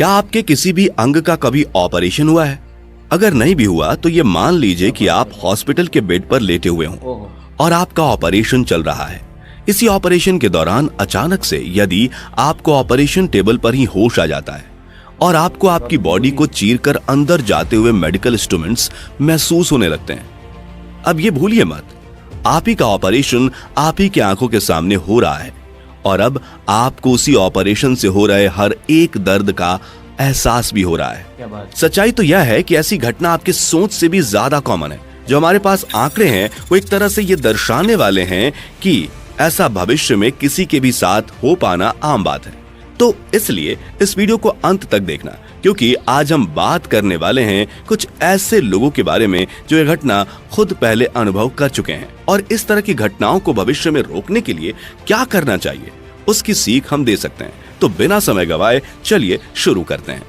क्या आपके किसी भी अंग का कभी ऑपरेशन हुआ है? अगर नहीं भी हुआ तो ये मान लीजिए कि आप हॉस्पिटल के बेड पर लेटे हुए हों और आपका ऑपरेशन चल रहा है। इसी ऑपरेशन के दौरान अचानक से यदि आपको ऑपरेशन टेबल पर ही होश आ जाता है और आपको आपकी बॉडी को चीरकर अंदर जाते हुए मेडिकल इंस्ट्रूमेंट्स महसूस होने लगते हैं, अब ये भूलिए मत, आप ही का ऑपरेशन आप ही के आंखों के सामने हो रहा है और अब आपको उसी ऑपरेशन से हो रहे हर एक दर्द का एहसास भी हो रहा है। सच्चाई तो यह है कि ऐसी घटना आपकी सोच से भी ज्यादा कॉमन है। जो हमारे पास आंकड़े हैं वो एक तरह से ये दर्शाने वाले हैं कि ऐसा भविष्य में किसी के भी साथ हो पाना आम बात है। तो इसलिए इस वीडियो को अंत तक देखना, क्योंकि आज हम बात करने वाले हैं कुछ ऐसे लोगों के बारे में जो ये घटना खुद पहले अनुभव कर चुके हैं और इस तरह की घटनाओं को भविष्य में रोकने के लिए क्या करना चाहिए उसकी सीख हम दे सकते हैं। तो बिना समय गवाए चलिए शुरू करते हैं।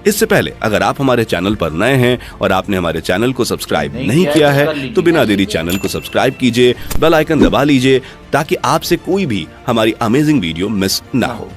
इससे पहले अगर आप हमारे चैनल पर नए हैं और आपने हमारे चैनल को सब्सक्राइब नहीं किया है तो बिना देरी चैनल को सब्सक्राइब कीजिए, बेल आइकन दबा लीजिए ताकि आपसे कोई भी हमारी अमेजिंग वीडियो मिस ना हो।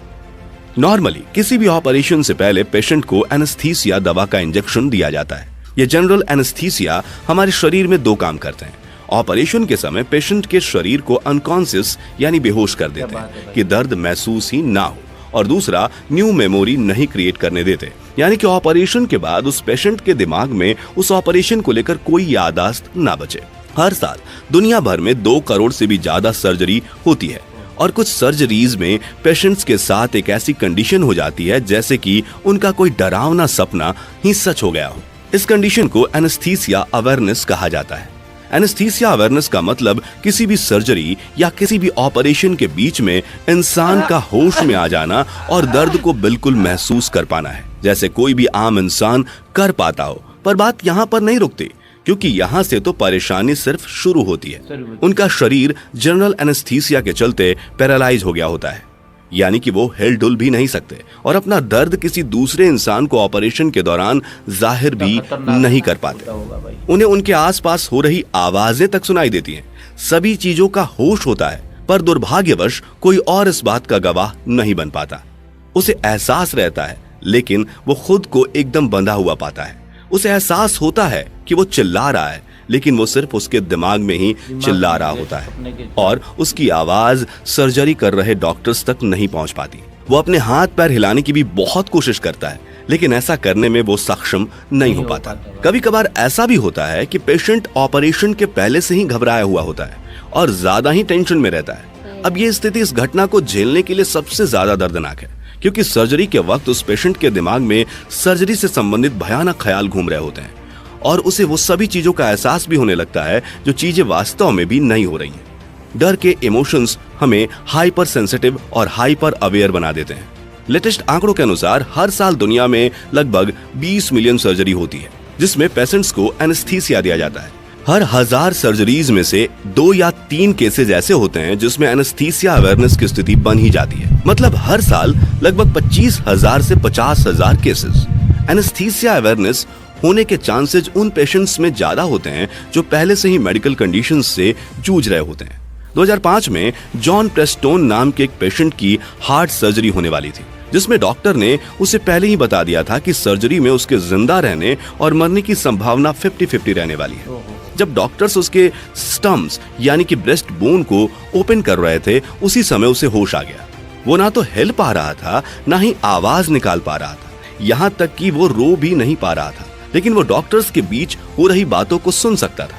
नॉर्मली किसी भी ऑपरेशन से पहले पेशेंट को एनेस्थीसिया दवा का इंजेक्शन दिया जाता है। ये जनरल एनेस्थीसिया हमारे शरीर में दो काम करते हैं। ऑपरेशन के समय पेशेंट के शरीर को अनकॉन्शियस यानी बेहोश कर देते हैं कि दर्द महसूस ही ना हो, और दूसरा न्यू मेमोरी नहीं क्रिएट करने देते, यानी कि ऑपरेशन के बाद उस पेशेंट के दिमाग में उस ऑपरेशन को लेकर कोई याददाश्त ना बचे। हर साल दुनिया भर में 2 करोड़ से भी ज्यादा सर्जरी होती है और कुछ सर्जरीज में पेशेंट्स के साथ एक ऐसी कंडीशन हो जाती है जैसे कि उनका कोई डरावना सपना ही सच हो गया हो। इस कंडीशन को एनेस्थीसिया अवेयरनेस कहा जाता है। एनेस्थीसिया अवेयरनेस का मतलब किसी भी सर्जरी या किसी भी ऑपरेशन के बीच में इंसान का होश में आ जाना और दर्द को बिल्कुल महसूस कर पाना है, जैसे कोई भी आम इंसान कर पाता हो। पर बात यहाँ पर नहीं रुकती, क्योंकि यहाँ से तो परेशानी सिर्फ शुरू होती है। उनका शरीर जनरल एनेस्थीसिया के चलते पैरालाइज हो गया होता है, यानी कि वो हिल डुल भी नहीं सकते और अपना दर्द किसी दूसरे इंसान को ऑपरेशन के दौरान जाहिर भी नहीं कर पाते। उन्हें उनके आसपास हो रही आवाजें तक सुनाई देती हैं। सभी चीजों का होश होता है, पर दुर्भाग्यवश कोई और इस बात का गवाह नहीं बन पाता। उसे एहसास रहता है लेकिन वो खुद को एकदम बंधा हुआ पाता है। उसे एहसास होता है कि वो चिल्ला रहा है, लेकिन वो सिर्फ उसके दिमाग में ही चिल्ला रहा होता है और उसकी आवाज सर्जरी कर रहे डॉक्टर्स तक नहीं पहुंच पाती। वो अपने हाथ पैर हिलाने की भी बहुत कोशिश करता है, लेकिन ऐसा करने में वो सक्षम नहीं हो पाता। कभी कभार ऐसा भी होता है कि पेशेंट ऑपरेशन के पहले से ही घबराया हुआ होता है और ज्यादा ही टेंशन में रहता है। अब ये स्थिति इस घटना को झेलने के लिए सबसे ज्यादा दर्दनाक है, क्योंकि सर्जरी के वक्त उस पेशेंट के दिमाग में सर्जरी से संबंधित भयानक ख्याल घूम रहे होते हैं और उसे वो सभी चीजों का एहसास भी होने लगता है जो चीजें वास्तव में भी नहीं हो रही हैं। डर के इमोशंस हमें हाइपर सेंसिटिव और हाइपर अवेयर बना देते हैं। लेटेस्ट आंकड़ों के अनुसार हर साल दुनिया में लगभग 20 मिलियन सर्जरी होती है, जिसमें पेशेंट्स को एनेस्थीसिया दिया जाता है। हर 1000 सर्जरीज में से 2 या 3 केसेस ऐसे होते हैं जिसमें एनेस्थीसिया अवेयरनेस की स्थिति बन ही जाती है। मतलब हर साल लगभग 25,000 से 50,000 केसेस। एनेस्थीसिया अवेयरनेस होने के चांसेस उन पेशेंट्स में ज्यादा होते हैं जो पहले से ही मेडिकल कंडीशंस से जूझ रहे होते हैं। 2005 में जॉन प्रेस्टोन नाम के एक पेशेंट की हार्ट सर्जरी होने वाली थी, जिसमें डॉक्टर ने उसे पहले ही बता दिया था कि सर्जरी में उसके जिंदा रहने और मरने की संभावना 50-50 रहने वाली है। जब डॉक्टर्स उसके स्टम्प्स यानी कि ब्रेस्ट बोन को ओपन कर रहे थे, उसी समय उसे होश आ गया। वो ना तो हिल पा रहा था, ना ही आवाज निकाल पा रहा था, यहाँ तक कि वो रो भी नहीं पा रहा था, लेकिन वो डॉक्टर्स के बीच हो रही बातों को सुन सकता था।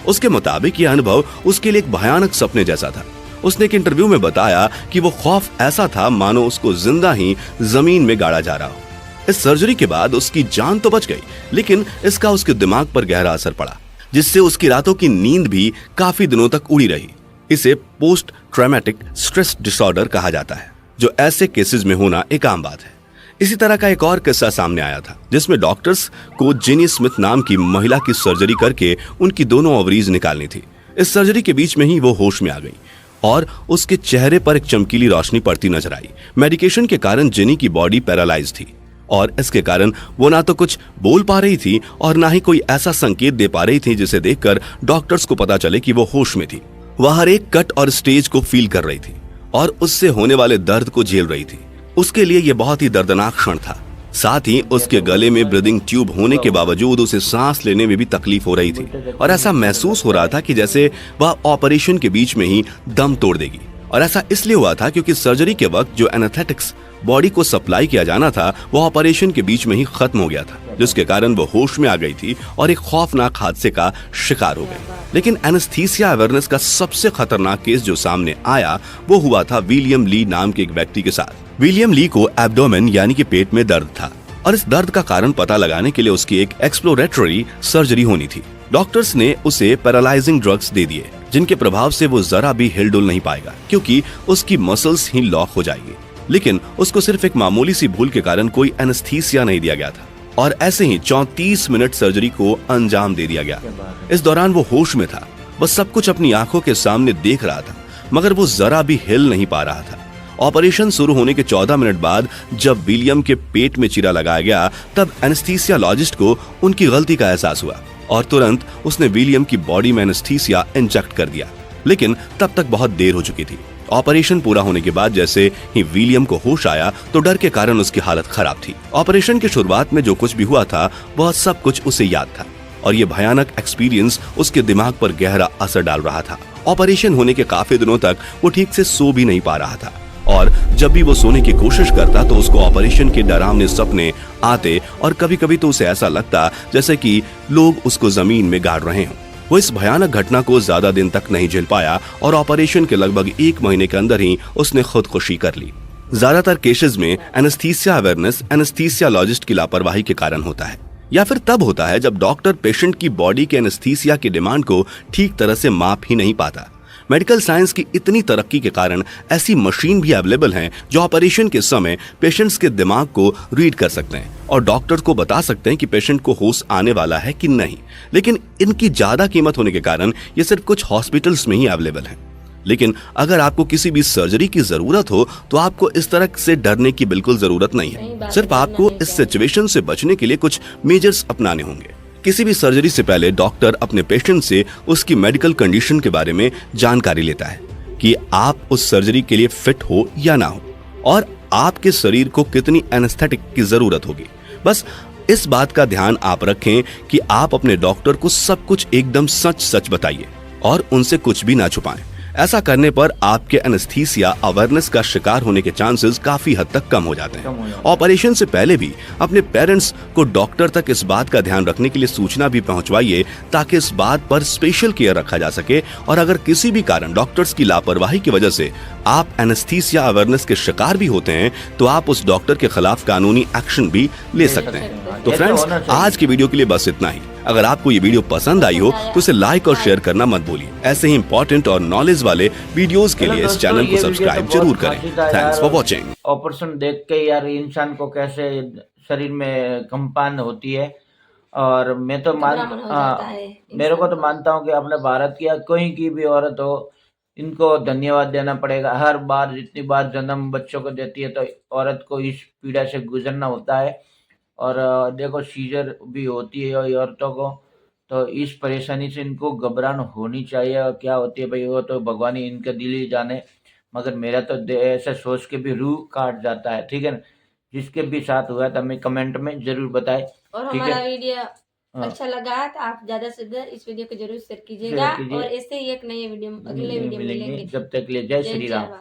उसके मुताबिक यह अनुभव उसके लिए एक भयानक सपने जैसा था। उसने एक इंटरव्यू में बताया कि वो खौफ ऐसा था मानो उसको जिंदा ही जमीन में गाड़ा जा रहा हो। इस सर्जरी के बाद उसकी जान तो बच गई, लेकिन इसका उसके दिमाग पर गहरा असर पड़ा, जिससे उसकी रातों की नींद भी काफी दिनों तक उड़ी रही। इसे पोस्ट ट्रॉमेटिक स्ट्रेस डिसऑर्डर कहा जाता है, जो ऐसे केसेस में होना एक आम बात है। इसी तरह का एक और किस्सा सामने आया था, जिसमें डॉक्टर्स को जेनी स्मिथ नाम की महिला की सर्जरी करके उनकी दोनों ओवरीज निकालनी थी। इस सर्जरी के बीच में ही वो होश में आ गई और उसके चेहरे पर एक चमकीली रोशनी पड़ती नजर आई। मेडिकेशन के कारण जेनी की बॉडी पैरालाइज थी और इसके कारण वो ना तो कुछ बोल पा रही थी और ना ही कोई ऐसा संकेत दे पा रही थी जिसे देखकर डॉक्टर्स को पता चले कि वो होश में थी। वह हर एक कट और स्टेज को फील कर रही थी और उससे होने वाले दर्द को झेल रही थी। उसके लिए यह बहुत ही दर्दनाक क्षण था साथ ही उसके गले में ब्रीदिंग ट्यूब होने के बावजूद उसे सांस लेने में भी तकलीफ हो रही थी और ऐसा महसूस हो रहा था कि जैसे वह ऑपरेशन के बीच में ही दम तोड़ देगी। और ऐसा इसलिए हुआ था क्योंकि सर्जरी के वक्त जो एनेस्थेटिक्स बॉडी को सप्लाई किया जाना था वो ऑपरेशन के बीच में ही खत्म हो गया था, जिसके कारण वो होश में आ गई थी और एक खौफनाक हादसे का शिकार हो गई। लेकिन एनेस्थीसिया अवेयरनेस का सबसे खतरनाक केस जो सामने आया वो हुआ था विलियम ली नाम के एक व्यक्ति के साथ। विलियम ली को एब्डोमेन यानी कि पेट में दर्द था और इस दर्द का कारण पता लगाने के लिए उसकी एक एक्सप्लोरेटरी सर्जरी होनी थी। डॉक्टर्स ने उसे पैरालाइजिंग ड्रग्स दे दिए जिनके प्रभाव से वो जरा भी हिलडुल नहीं पाएगा क्योंकि उसकी मसल्स ही लॉक हो जाएगी। लेकिन उसको सिर्फ एक मामूली सी भूल के कारण कोई एनेस्थीसिया नहीं दिया गया था और ऐसे ही 34 मिनट सर्जरी को अंजाम दे दिया गया। इस दौरान वो होश में था, बस सब कुछ अपनी आंखों के सामने देख रहा था मगर वो जरा भी हिल नहीं पा रहा था। ऑपरेशन शुरू होने के 14 मिनट बाद जब विलियम के पेट में चीरा लगाया गया तब एनेस्थीसियोलॉजिस्ट को उनकी गलती का एहसास हुआ और तुरंत उसने विलियम की बॉडी में एनेस्थीसिया इंजेक्ट कर दिया। लेकिन तब तक बहुत देर हो चुकी थी। ऑपरेशन पूरा होने के बाद जैसे ही विलियम को होश आया तो डर के कारण उसकी हालत खराब थी। ऑपरेशन की शुरुआत में जो कुछ भी हुआ था वह सब कुछ उसे याद था और ये भयानक एक्सपीरियंस उसके दिमाग पर गहरा असर डाल रहा था। ऑपरेशन होने के काफी दिनों तक वो ठीक से सो भी नहीं पा रहा था और जब भी वो सोने की कोशिश करता तो उसको ऑपरेशन के डरावने सपने आते और कभी कभी तो उसे ऐसा लगता जैसे कि लोग उसको जमीन में गाड़ रहे हों। वो इस भयानक घटना को ज्यादा दिन तक नहीं झेल पाया और ऑपरेशन के लगभग 1 महीने के अंदर ही उसने खुदकुशी कर ली। ज्यादातर केसेस में एनेस्थीसिया अवेयरनेस एनेस्थीसियोलॉजिस्ट की लापरवाही के कारण होता है या फिर तब होता है जब डॉक्टर पेशेंट की बॉडी के एनेस्थीसिया की डिमांड को ठीक तरह से माप ही नहीं पाता। मेडिकल साइंस की इतनी तरक्की के कारण ऐसी मशीन भी अवेलेबल हैं जो ऑपरेशन के समय पेशेंट्स के दिमाग को रीड कर सकते हैं और डॉक्टर को बता सकते हैं कि पेशेंट को होश आने वाला है कि नहीं। लेकिन इनकी ज्यादा कीमत होने के कारण ये सिर्फ कुछ हॉस्पिटल्स में ही अवेलेबल हैं। लेकिन अगर आपको किसी भी सर्जरी की जरूरत हो तो आपको इस तरह से डरने की बिल्कुल जरूरत नहीं है। सिर्फ आपको इस सिचुएशन से बचने के लिए कुछ मेजर्स अपनाने होंगे। किसी भी सर्जरी से पहले डॉक्टर अपने पेशेंट से उसकी मेडिकल कंडीशन के बारे में जानकारी लेता है कि आप उस सर्जरी के लिए फिट हो या ना हो और आपके शरीर को कितनी एनेस्थेटिक की जरूरत होगी। बस इस बात का ध्यान आप रखें कि आप अपने डॉक्टर को सब कुछ एकदम सच सच बताइए और उनसे कुछ भी ना छुपाएं। ऐसा करने पर आपके एनेस्थीसिया अवेयरनेस का शिकार होने के चांसेस काफी हद तक कम हो जाते हैं। ऑपरेशन से पहले भी अपने पेरेंट्स को डॉक्टर तक इस बात का ध्यान रखने के लिए सूचना भी पहुंचवाइए ताकि इस बात पर स्पेशल केयर रखा जा सके और अगर किसी भी कारण डॉक्टर्स की लापरवाही की वजह से आप एनेस्थीसिया अवेयरनेस के शिकार भी होते हैं तो आप उस डॉक्टर के खिलाफ कानूनी एक्शन भी ले सकते हैं। तो फ्रेंड्स, आज की वीडियो के लिए बस इतना ही। अगर आपको ये वीडियो पसंद आई हो तो इसे लाइक और शेयर करना मत भूलिए। ऐसे ही इंपॉर्टेंट और नॉलेज वाले वीडियोस के लिए इस चैनल को सब्सक्राइब जरूर करें। Thanks for watching. ऑपरेशन देख के यार इंसान को कैसे शरीर में कंपन होती है और मैं तो मेरे को तो मानता हूँ कि अपने भारत की या कहीं की भी औरत हो इनको धन्यवाद देना पड़ेगा। हर बार जितनी बार जन्म बच्चों को देती है तो औरत को इस पीड़ा से गुजरना होता है और देखो सीजर भी होती है औरतों को, तो इस परेशानी से इनको घबराहट होनी चाहिए। और क्या होती है भाई वो तो भगवान ही इनके दिल ही जाने, मगर मेरा तो ऐसा सोच के भी रूह काट जाता है। ठीक है ना, जिसके भी साथ हुआ तो हमें कमेंट में जरूर बताएं। और ठीक हमारा है, वीडियो अच्छा लगा तो आप ज्यादा से ज्यादा इस वीडियो को जरूर शेयर कीजिएगा और ऐसे ही एक नई वीडियो अगले वीडियो में मिलेंगे। जब तक के लिए जय श्री राम।